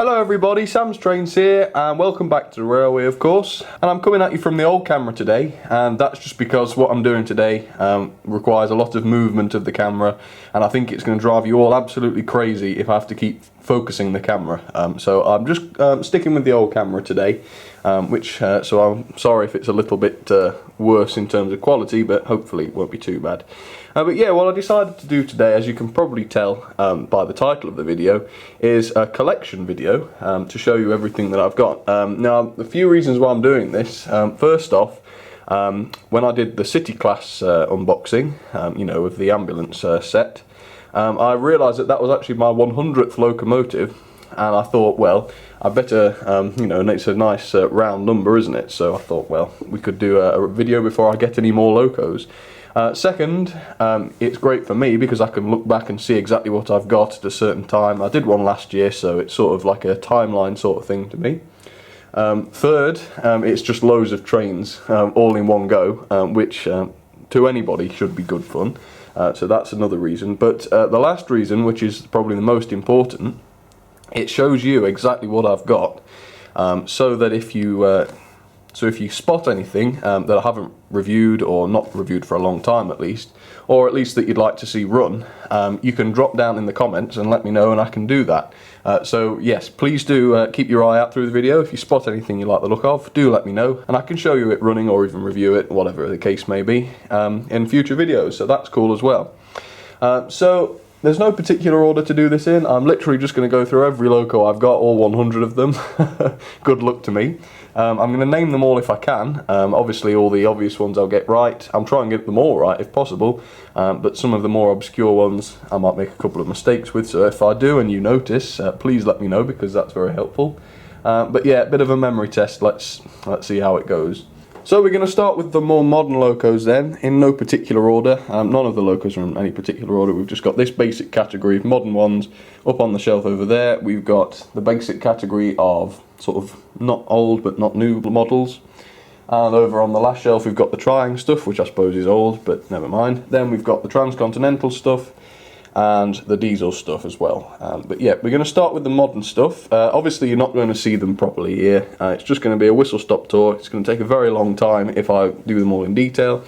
Hello everybody, Sam's Trains here and welcome back to the railway of course. And I'm coming at you from the old camera today, and that's just because what I'm doing today requires a lot of movement of the camera, and I think it's going to drive you all absolutely crazy if I have to keep focusing the camera. So I'm just sticking with the old camera today, so I'm sorry if it's a little bit worse in terms of quality, but hopefully it won't be too bad. But yeah, what I decided to do today, as you can probably tell by the title of the video, is a collection video to show you everything that I've got. Now, a few reasons why I'm doing this. First off, when I did the City Class unboxing, you know, with the ambulance set, I realised that that was actually my 100th locomotive, and I thought, well, I better, you know, and it's a nice round number, isn't it? So I thought, well, we could do a video before I get any more locos. Second, it's great for me because I can look back and see exactly what I've got at a certain time. I did one last year, so it's sort of like a timeline sort of thing to me. Third, it's just loads of trains all in one go, which to anybody should be good fun. So that's another reason. But the last reason, which is probably the most important, it shows you exactly what I've got, so that if you spot anything that I haven't reviewed, or not reviewed for a long time at least, or at least that you'd like to see run, you can drop down in the comments and let me know and I can do that. So yes, please do keep your eye out through the video. If you spot anything you like the look of, do let me know and I can show you it running or even review it, whatever the case may be, in future videos, so that's cool as well. So there's no particular order to do this in. I'm literally just going to go through every loco I've got, all 100 of them. Good luck to me. I'm going to name them all if I can. Obviously all the obvious ones I'll get right. I'll try and get them all right if possible, but some of the more obscure ones I might make a couple of mistakes with, so if I do and you notice, please let me know because that's very helpful. But yeah, a bit of a memory test, let's see how it goes. So we're going to start with the more modern locos then, in no particular order. None of the locos are in any particular order. We've just got this basic category of modern ones up on the shelf over there. We've got the basic category of sort of not old but not new models. And over on the last shelf we've got the Triang stuff, which I suppose is old, but never mind. Then we've got the Transcontinental stuff and the diesel stuff as well. But yeah, we're going to start with the modern stuff. Obviously you're not going to see them properly here. It's just going to be a whistle-stop tour. It's going to take a very long time if I do them all in detail.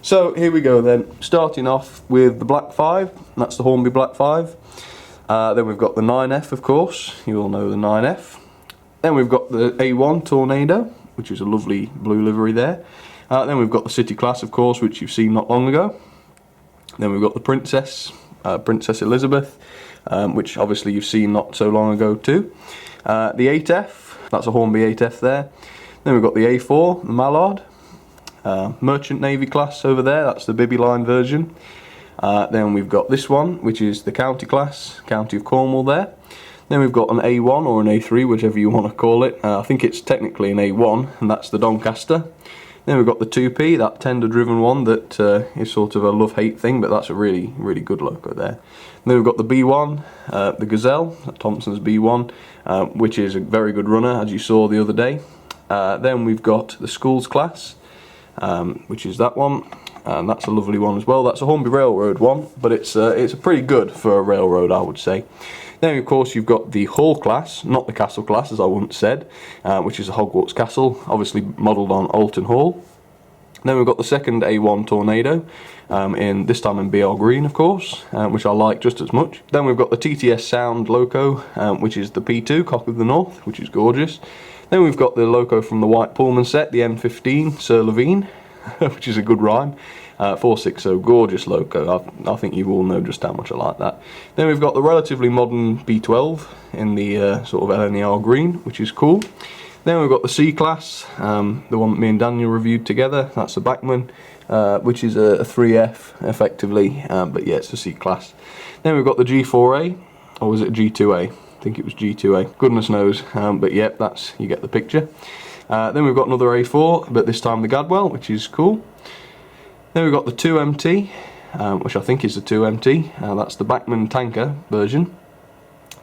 So here we go then, starting off with the Black 5, that's the Hornby Black 5. Then we've got the 9F, of course, you all know the 9F. Then we've got the A1 Tornado, which is a lovely blue livery there. Then we've got the City Class, of course, which you've seen not long ago. Then we've got the Princess Elizabeth, which obviously you've seen not so long ago too. The 8F, that's a Hornby 8F there. Then we've got the A4, the Mallard. Merchant Navy class over there, that's the Bibby line version. Then we've got this one, which is the County class, County of Cornwall there. Then we've got an A1 or an A3, whichever you want to call it. I think it's technically an A1, and that's the Doncaster. Then we've got the 2P, that tender-driven one that is sort of a love-hate thing, but that's a really, really good loco there. Then we've got the B1, the Gazelle, Thompson's B1, which is a very good runner, as you saw the other day. Then we've got the Schools class, which is that one, and that's a lovely one as well. That's a Hornby Railroad one, but it's pretty good for a railroad, I would say. Then of course you've got the Hall class, not the Castle class as I once said, which is a Hogwarts Castle, obviously modelled on Alton Hall. Then we've got the second A1 Tornado, this time in BR Green of course, which I like just as much. Then we've got the TTS Sound Loco, which is the P2, Cock of the North, which is gorgeous. Then we've got the loco from the White Pullman set, the M15 Sir Levine, which is a good rhyme. 460, gorgeous loco. I think you all know just how much I like that. Then we've got the relatively modern B12 in the sort of LNER green, which is cool. Then we've got the C class, the one that me and Daniel reviewed together. That's the Bachmann, which is a 3F effectively, but yeah, it's a C class. Then we've got the G4A, or was it G2A? I think it was G2A. Goodness knows, but yeah, that's, you get the picture. Then we've got another A4, but this time the Gadwell, which is cool. Then we've got the 2MT, which I think is the 2MT, that's the Bachmann tanker version.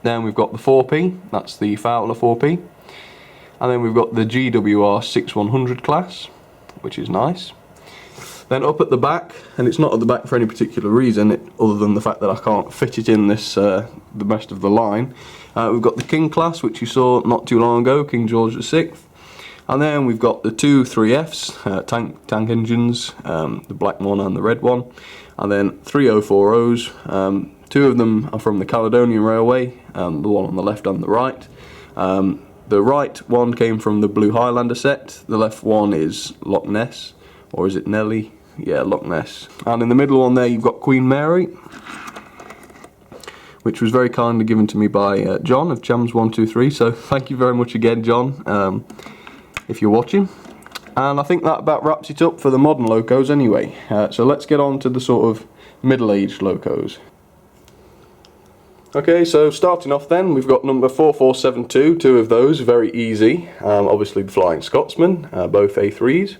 Then we've got the 4P, that's the Fowler 4P. And then we've got the GWR 6100 class, which is nice. Then up at the back, and it's not at the back for any particular reason, other than the fact that I can't fit it in this the rest of the line. We've got the King class, which you saw not too long ago, King George VI. And then we've got the two 3Fs, tank engines, the black one and the red one. And then 3040s. Two of them are from the Caledonian Railway, the one on the left and the right. The right one came from the Blue Highlander set, the left one is Loch Ness, or is it Nelly? Yeah, Loch Ness. And in the middle one there you've got Queen Mary, which was very kindly given to me by John of Chams123, so thank you very much again, John, if you're watching. And I think that about wraps it up for the modern locos anyway. So let's get on to the sort of middle-aged locos. Okay, so starting off then, we've got number 4472, two of those, very easy. Obviously the Flying Scotsman, both A3s.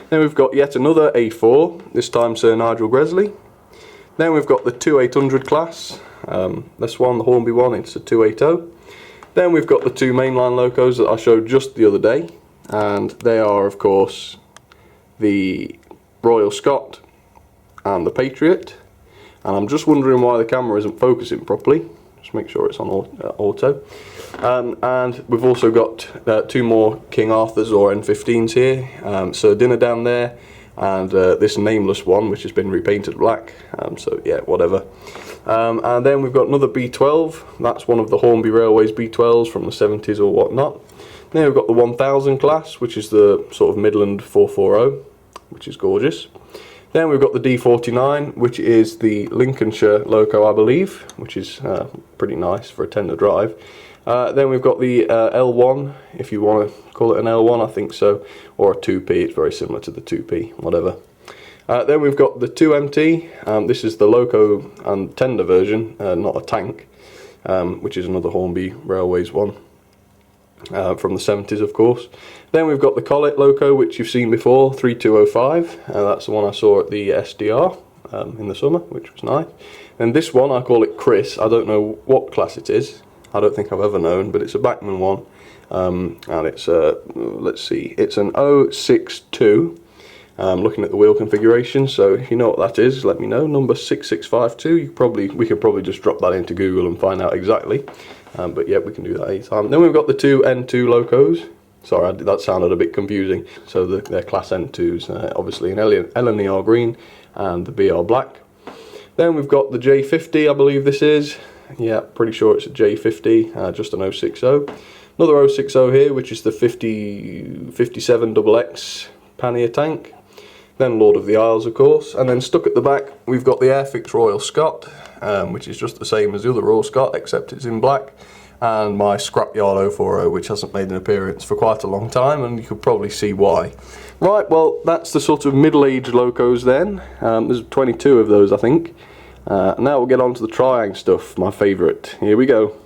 Then we've got yet another A4, this time Sir Nigel Gresley. Then we've got the 2800 class, this one, the Hornby one, it's a 280. Then we've got the two mainline locos that I showed just the other day, and they are of course the Royal Scot and the Patriot. And I'm just wondering why the camera isn't focusing properly. Just make sure it's on auto. And we've also got two more King Arthurs or N15s here. Sir Dinner down there, and this nameless one which has been repainted black. So yeah, whatever. And then we've got another B12. That's one of the Hornby Railways B12s from the 70s or whatnot. Then we've got the 1000 class, which is the sort of Midland 440, which is gorgeous. Then we've got the D49, which is the Lincolnshire loco, I believe, which is pretty nice for a tender drive. Then we've got the L1, if you want to call it an L1, I think so, or a 2P, it's very similar to the 2P, whatever. Then we've got the 2MT, this is the loco and tender version, not a tank, which is another Hornby Railways one. From the 70s of course. Then we've got the Collet loco, which you've seen before, 3205, that's the one I saw at the SDR in the summer, which was nice. And this one, I call it Chris, I don't know what class it is, I don't think I've ever known, but it's a Bachmann one, and it's let's see, it's an 062, looking at the wheel configuration, so if you know what that is, let me know, number 6652, we could probably just drop that into Google and find out exactly. But yeah, we can do that anytime. Then we've got the two N2 locos. Sorry, that sounded a bit confusing. So they're class N2s, obviously an LNER green and the BR black. Then we've got the J50, I believe this is. Yeah, pretty sure it's a J50, just an 060. Another 060 here, which is the 57 XX pannier tank. Then Lord of the Isles, of course. And then stuck at the back, we've got the Airfix Royal Scot, which is just the same as the other Royal Scot, except it's in black. And my Scrapyard 040, which hasn't made an appearance for quite a long time, and you could probably see why. Right, well, that's the sort of middle-aged locos then. There's 22 of those, I think. Now we'll get on to the Triang stuff, my favourite. Here we go.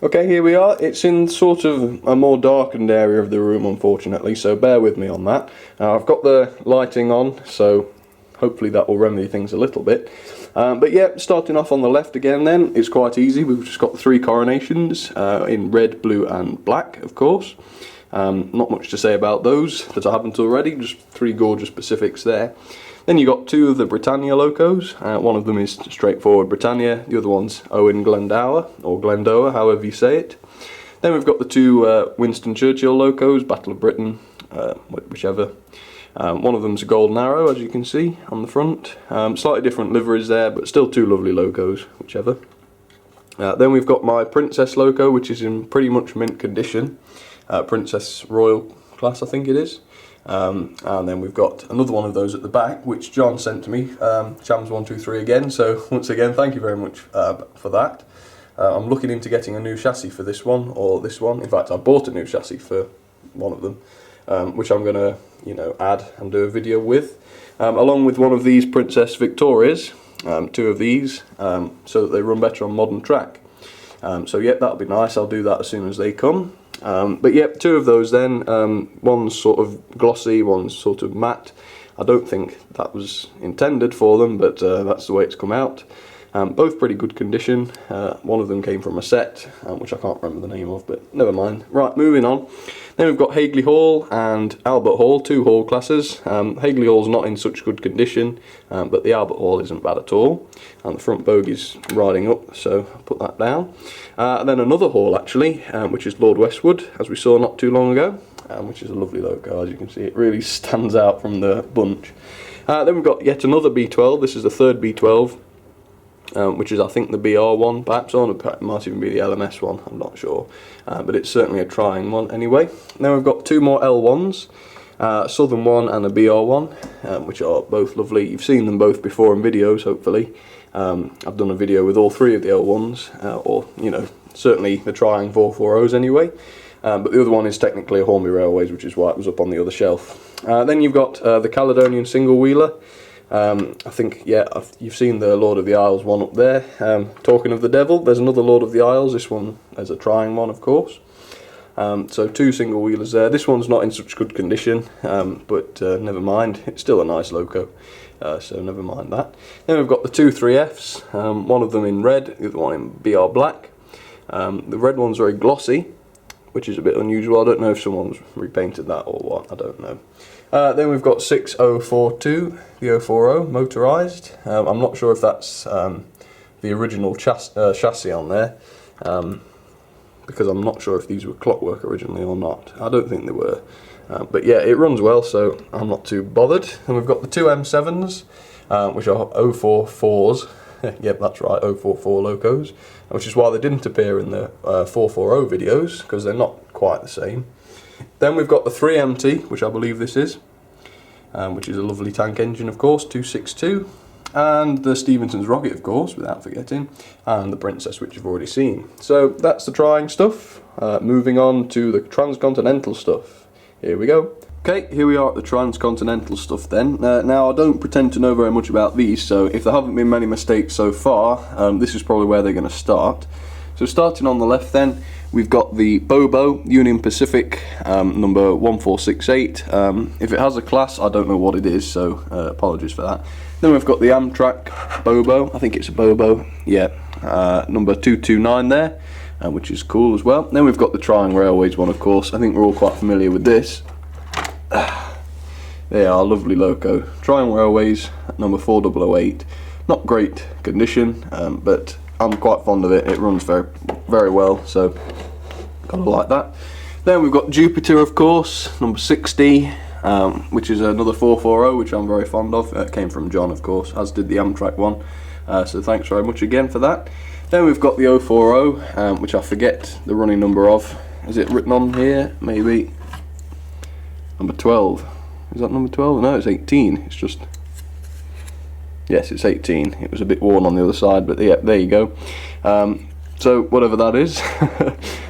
Okay, here we are. It's in sort of a more darkened area of the room, unfortunately, so bear with me on that. I've got the lighting on, so hopefully that will remedy things a little bit. But yeah, starting off on the left again then, it's quite easy. We've just got the three coronations in red, blue and black, of course. Not much to say about those that I haven't already, just three gorgeous Pacifics there. Then you got two of the Britannia locos. One of them is straightforward Britannia, the other one's Owen Glendower, or Glendower, however you say it. Then we've got the two Winston Churchill locos, Battle of Britain, whichever. One of them's a Golden Arrow, as you can see on the front. Slightly different liveries there, but still two lovely locos, whichever. Then we've got my Princess loco, which is in pretty much mint condition. Princess Royal class, I think it is. And then we've got another one of those at the back, which John sent to me, Chams123 again, so once again thank you very much for that. I'm looking into getting a new chassis for this one, or this one. In fact, I bought a new chassis for one of them, which I'm going to, add and do a video with, along with one of these Princess Victorias, two of these, so that they run better on modern track. So yeah, that'll be nice, I'll do that as soon as they come. But yeah, two of those then, one's sort of glossy, one's sort of matte. I don't think that was intended for them, but that's the way it's come out. Both pretty good condition. One of them came from a set, which I can't remember the name of, but never mind. Right, moving on. Then we've got Hagley Hall and Albert Hall, two Hall classes. Hagley Hall's not in such good condition, but the Albert Hall isn't bad at all. And the front bogey's riding up, so I'll put that down. And then another Hall actually, which is Lord Westwood, as we saw not too long ago, which is a lovely loco. As you can see, it really stands out from the bunch. Then we've got yet another B12. This is the third B12. Which is I think the BR one perhaps, or it might even be the LMS one, I'm not sure, but it's certainly a trying one anyway. Then we've got two more L1s, a Southern one and a BR one, which are both lovely. You've seen them both before in videos hopefully. I've done a video with all three of the L1s, or you know, certainly the trying 440s anyway, but the other one is technically a Hornby Railways, which is why it was up on the other shelf. Then you've got the Caledonian single wheeler. I think, yeah, you've seen the Lord of the Isles one up there. Talking of the devil, there's another Lord of the Isles. This one is a trying one, of course. So two single wheelers there. This one's not in such good condition, but never mind. It's still a nice loco, so never mind that. Then we've got the two 3Fs, one of them in red, the other one in BR black. The red one's very glossy, which is a bit unusual. I don't know if someone's repainted that or what, I don't know. Then we've got 6042, the 040 motorised. I'm not sure if that's the original chassis on there, because I'm not sure if these were clockwork originally or not. I don't think they were, but yeah, it runs well, so I'm not too bothered. And we've got the two M7s, which are 044s. Yep, that's right, 044 locos, which is why they didn't appear in the 440 videos, because they're not quite the same. Then we've got the 3MT, which I believe this is, which is a lovely tank engine, of course, 262, and the Stephenson's rocket, of course, without forgetting, and the Princess, which you've already seen. So that's the trying stuff. Moving on to the Transcontinental stuff. Here we go. Okay, here we are at the Transcontinental stuff then. Now, I don't pretend to know very much about these, so if there haven't been many mistakes so far, this is probably where they're going to start. So starting on the left then, we've got the Bobo Union Pacific number 1468. If it has a class, I don't know what it is, so apologies for that. Then we've got the Amtrak Bobo, I think it's a Bobo, yeah, number 229 there, which is cool as well. Then we've got the Trying Railways one, of course. I think we're all quite familiar with this. They are lovely loco. Trying Railways number 4008. Not great condition, but I'm quite fond of it. It runs very, very well, so gotta like that. Then we've got Jupiter, of course, number 60, which is another 440, which I'm very fond of. It came from John, of course, as did the Amtrak one. So thanks very much again for that. Then we've got the 040, which I forget the running number of. Is it written on here? Maybe. Number 12. Is that number 12? No, it's 18. It's just... Yes, it's 18. It was a bit worn on the other side, but yeah, there you go. So whatever that is,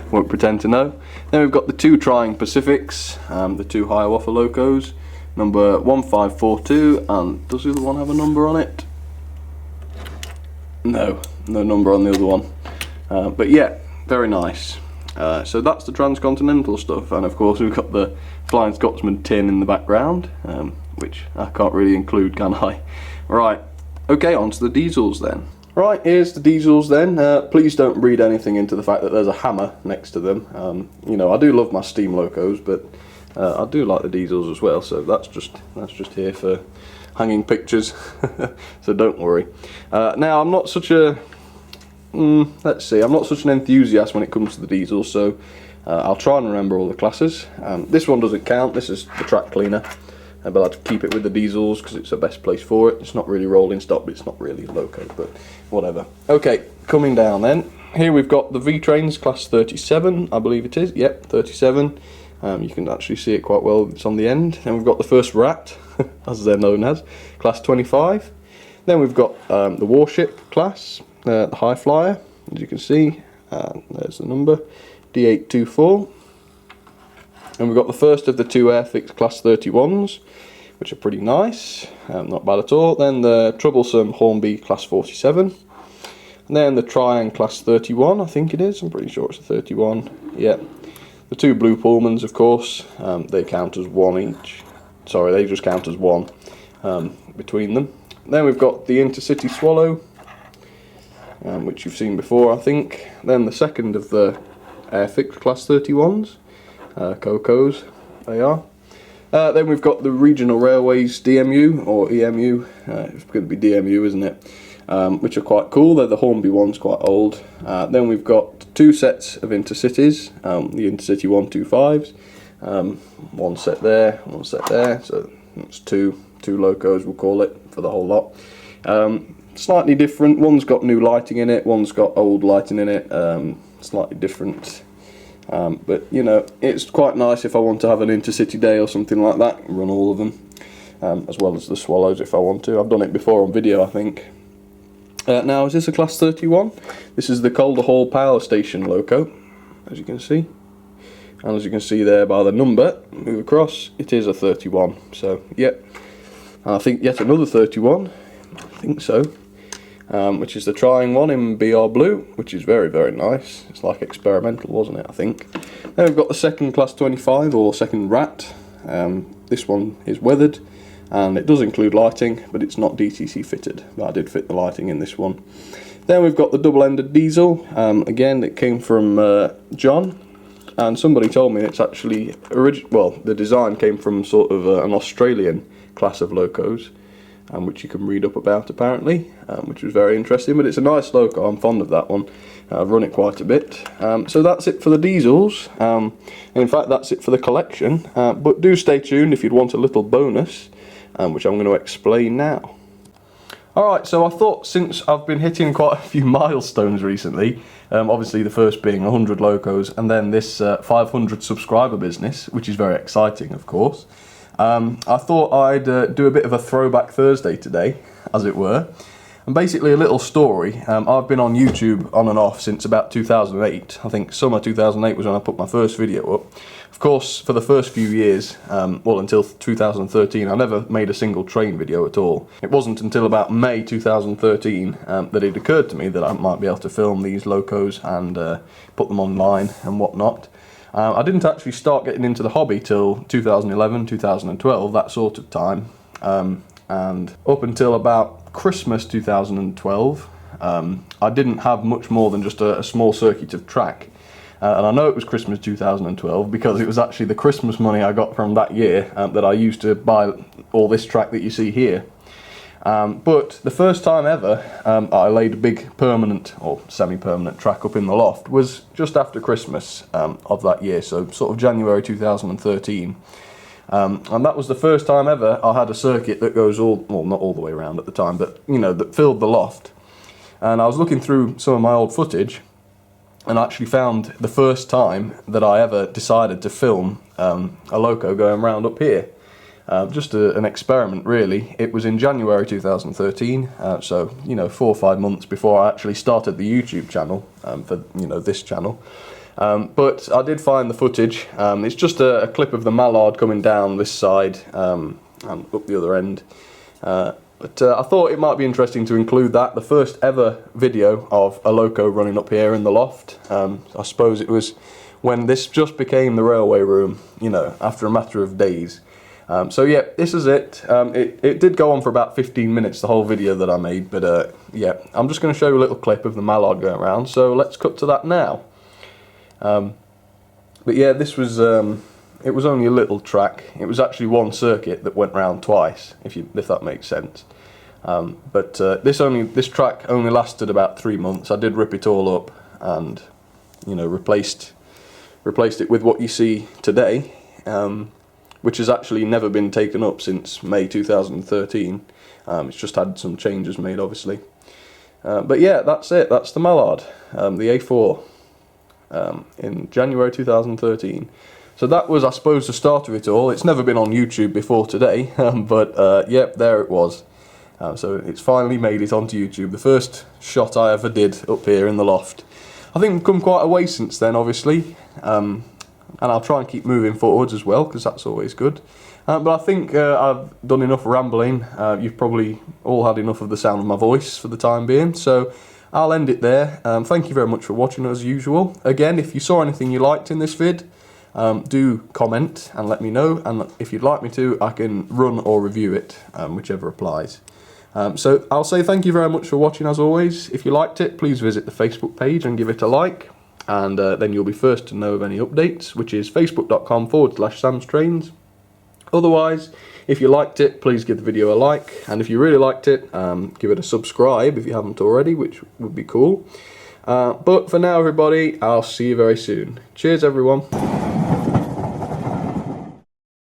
won't pretend to know. Then we've got the two Trying Pacifics, the two Hiawatha locos, number 1542, and does the other one have a number on it? No, no number on the other one. But yeah, very nice. So that's the Transcontinental stuff, and of course we've got the Flying Scotsman tin in the background, which I can't really include, can I? Right, okay, on to the diesels then. Right, here's the diesels then. Please don't read anything into the fact that there's a hammer next to them. You know, I do love my steam locos, but I do like the diesels as well, so that's just here for hanging pictures, so don't worry. Now, I'm not such a... let's see, I'm not such an enthusiast when it comes to the diesels, so I'll try and remember all the classes. This one doesn't count, this is the track cleaner. But I'd keep it with the diesels because it's the best place for it. It's not really rolling stock, but it's not really loco, but whatever. Okay, coming down then. Here we've got the V-Trains, class 37, I believe it is. Yep, 37. You can actually see it quite well, it's on the end. Then we've got the first Rat, as they're known as, class 25. Then we've got the Warship class, the High Flyer, as you can see. There's the number, D824. And we've got the first of the two Airfix class 31s, which are pretty nice, not bad at all. Then the troublesome Hornby class 47. And then the Trying class 31, I think it is, I'm pretty sure it's a 31, yeah. The two Blue Pullmans, of course, they count as one each. Sorry, they just count as one between them. Then we've got the Intercity Swallow, which you've seen before, I think. Then the second of the Airfix Class 31s, Cocos, they are. Then we've got the Regional Railways DMU, or EMU, it's going to be DMU, isn't it? Which are quite cool. They're the Hornby ones, quite old. Then we've got two sets of Intercities, the Intercity 125s. One set there, so that's two locos, we'll call it, for the whole lot. Slightly different. One's got new lighting in it, one's got old lighting in it, slightly different. But you know, it's quite nice if I want to have an intercity day or something like that, run all of them, as well as the Swallows if I want to. I've done it before on video, I think. Now, is this a Class 31? This is the Calder Hall Power Station loco, as you can see. And as you can see there by the number, move across, it is a 31. So, yep. And I think yet another 31, I think so, which is the Trying one in BR Blue, which is very, very nice. It's like experimental, wasn't it, I think. Then we've got the second Class 25, or second Rat. This one is weathered, and it does include lighting, but it's not DTC fitted. But I did fit the lighting in this one. Then we've got the double-ended diesel. Again, it came from John, and somebody told me it's actually well, the design came from sort of an Australian class of locos, which you can read up about apparently, which was very interesting. But it's a nice loco. I'm fond of that one. I've run it quite a bit. So that's it for the diesels. And in fact, that's it for the collection. But do stay tuned if you'd want a little bonus, which I'm going to explain now. Alright, so I thought, since I've been hitting quite a few milestones recently, obviously the first being 100 locos, and then this 500 subscriber business, which is very exciting, of course, I thought I'd do a bit of a throwback Thursday today, as it were. And basically a little story. I've been on YouTube on and off since about 2008. I think summer 2008 was when I put my first video up. Of course, for the first few years, well, until 2013, I never made a single train video at all. It wasn't until about May 2013 that it occurred to me that I might be able to film these locos and put them online and whatnot. I didn't actually start getting into the hobby till 2011, 2012, that sort of time. And up until about Christmas 2012, I didn't have much more than just a small circuit of track. And I know it was Christmas 2012 because it was actually the Christmas money I got from that year that I used to buy all this track that you see here. But the first time ever I laid a big permanent or semi-permanent track up in the loft was just after Christmas of that year, so sort of January 2013. And that was the first time ever I had a circuit that goes all, well, not all the way around at the time, but you know, that filled the loft. And I was looking through some of my old footage and I actually found the first time that I ever decided to film a loco going round up here. Just an experiment, really. It was in January 2013, so you know, 4 or 5 months before I actually started the YouTube channel for, you know, this channel. But I did find the footage. It's just a clip of the mallard coming down this side and up the other end. But I thought it might be interesting to include that, the first ever video of a loco running up here in the loft. I suppose it was when this just became the railway room, you know, after a matter of days. So yeah, this is it. It did go on for about 15 minutes, the whole video that I made, but yeah, I'm just going to show you a little clip of the mallard going around, so let's cut to that now. But yeah, this was, it was only a little track. It was actually one circuit that went round twice, if that makes sense. But this track only lasted about 3 months. I did rip it all up and, you know, replaced it with what you see today, which has actually never been taken up since May 2013. It's just had some changes made, obviously. But yeah, that's it. That's the mallard, the A4. In January 2013. So that was, I suppose, the start of it all. It's never been on YouTube before today, but yep, there it was. So it's finally made it onto YouTube. The first shot I ever did up here in the loft. I think we've come quite a way since then, obviously, and I'll try and keep moving forwards as well, because that's always good. But I think I've done enough rambling. You've probably all had enough of the sound of my voice for the time being, so I'll end it there. Thank you very much for watching as usual. Again, if you saw anything you liked in this vid, do comment and let me know, and if you'd like me to, I can run or review it, whichever applies. So I'll say thank you very much for watching as always. If you liked it, please visit the Facebook page and give it a like, and then you'll be first to know of any updates, which is facebook.com/samstrains. Otherwise, if you liked it, please give the video a like, and if you really liked it, give it a subscribe if you haven't already, which would be cool. But for now, everybody, I'll see you very soon. Cheers, everyone.